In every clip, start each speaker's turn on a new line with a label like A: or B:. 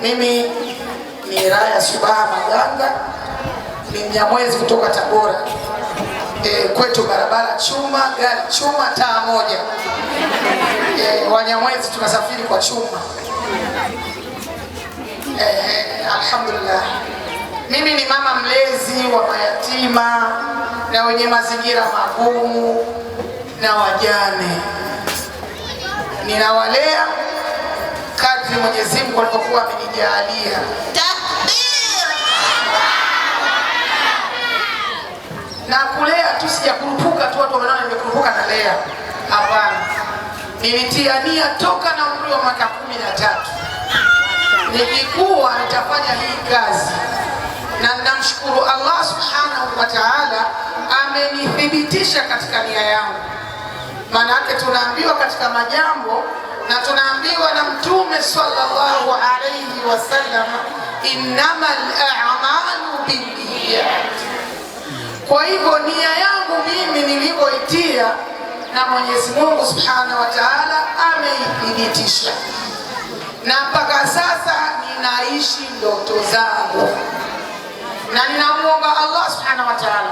A: Mimi ni Raya Subaha Maganga, ni Mnyamwezi kutoka Tabora. Kwetu barabara chuma, gari chuma, taa moja. Wanyamwezi tunasafiri kwa chuma. Alhamdulillah. Mimi ni mama mlezi wa mayatima na wenye mazingira magumu na wajane. Ninawalea kadri Mwenyezi Mungu alipokuwa amenijalia. Takbir! Na kulea tu sijakurupuka tu watu wanaona nimekurupuka na lea. Hapana. Nilitia nia toka na umri wa miaka 13. Nikikuwa nitafanya hii kazi. Na namshukuru Allah Subhanahu wa Ta'ala amenithibitisha katika nia yangu. Maana yake tunaambiwa katika majambo na tunaambiwa na Mtume sallallahu alayhi wasallam, innamal a'malu binniyat. Kwa hivyo nia yangu mimi nilivyoitia na Mwenyezi Mungu Subhanahu wa Ta'ala ameithibitisha. Na mpaka sasa ninaishi ndoto zangu. Na ninamuomba Allah Subhanahu wa Ta'ala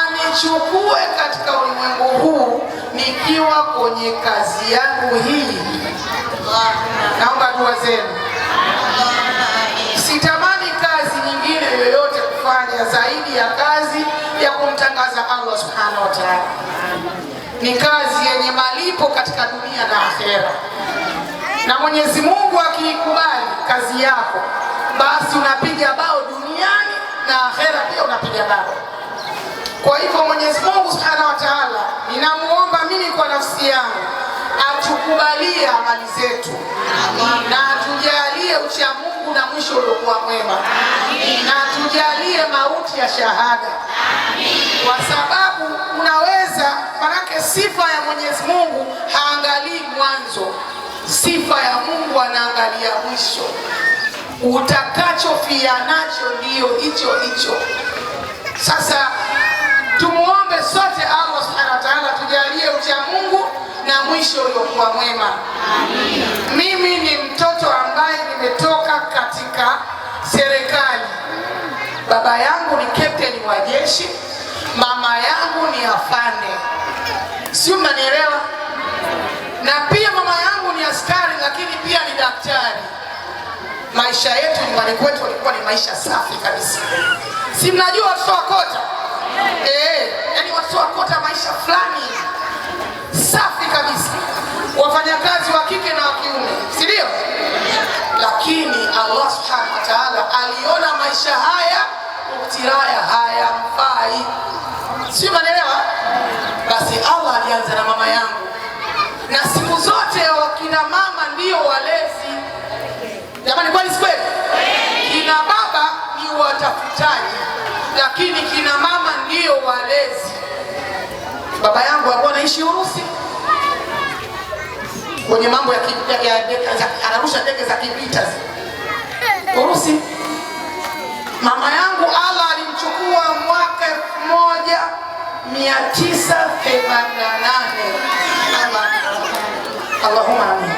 A: anichukue katika ulimwengu huu nikiwa kwenye kazi yangu hii. Naomba dua zenu. Sitamani kazi nyingine yoyote kufanya zaidi ya kazi ya kumtangaza Allah Subhanahu wa Ta'ala. Ni kazi yenye malipo katika dunia na akhera. Na Mwenyezi Mungu akiikubali kazi yako, basi unapiga bao duniani na akhera pia unapiga bao. Kwa hivyo Mwenyezi Mungu Subhanahu wa Ta'ala, ninamuomba mimi kwa nafsi yangu atukubalie amali zetu. Na atujalie ucha Mungu na mwisho uliokuwa mwema. Na atujalie mauti ya shahada. Kwa sababu unaweza, manake sifa ya Mwenyezi Mungu haangalii mwanzo. Sifa ya Mungu anaangalia mwisho. Utakachofia nacho ndio hicho. Sasa tumuombe sote Allah Subhanahu wa Ta'ala tujalie ucha Mungu na mwisho uliokuwa mwema. Mimi ni mtoto ambaye nimetoka katika serikali. Baba yangu ni captain wa jeshi, mama yangu ni afande. Sio, mnanielewa? Na pia mama yangu ni askari lakini pia ni daktari. Maisha yetu nyumbani kwetu walikuwa ni maisha safi kabisa. Si mnajua watu wa kota? Yani watu wa kota maisha fulani safi kabisa. Wafanyakazi wa kike na wa kiume, si ndio? Lakini Allah Subhanahu wa Ta'ala aliona maisha haya uktiraya haya mfai. Si mnaelewa? Basi Allah alianza na mama yangu. Na siku zote wakina mama ndio walezi. Jamani, kwani si kweli? Kina baba ni watafutaji, lakini kina mama ndio walezi. Baba yangu alikuwa anaishi Urusi. Kwenye mambo ya anarusha ndege za kivita Urusi. Mama yangu Allah alimchukua mwaka 1988. Allahumma amin.